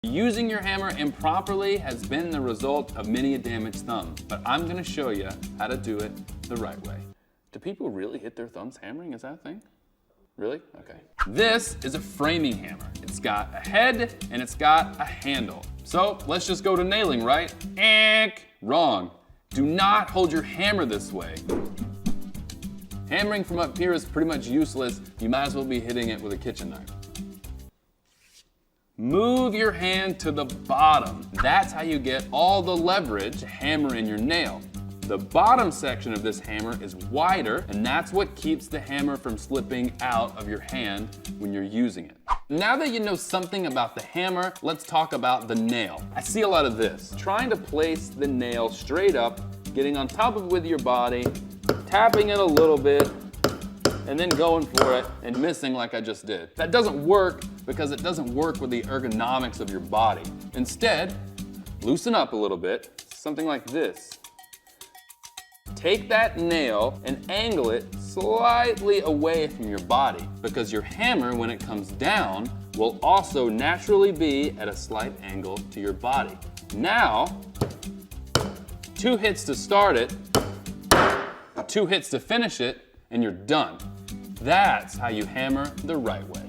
Using your hammer improperly has been the result of many a damaged thumb, but I'm gonna show you how to do it the right way. Do people really hit their thumbs hammering? Is that a thing? Really? Okay. This is a framing hammer. It's got a head and it's got a handle. So let's just go to nailing, right? Wrong. Do not hold your hammer this way. Hammering from up here is pretty much useless. You might as well be hitting it with a kitchen knife. Move your hand to the bottom. That's how you get all the leverage to hammer in your nail. The bottom section of this hammer is wider, and that's what keeps the hammer from slipping out of your hand when you're using it. Now that you know something about the hammer, let's talk about the nail. I see a lot of this. Trying to place the nail straight up, getting on top of it with your body, tapping it a little bit, and then going for it and missing like I just did. That doesn't work because it doesn't work with the ergonomics of your body. Instead, loosen up a little bit, something like this. Take that nail and angle it slightly away from your body because your hammer, when it comes down, will also naturally be at a slight angle to your body. Now, 2 hits to start it, 2 hits to finish it, and you're done. That's how you hammer the right way.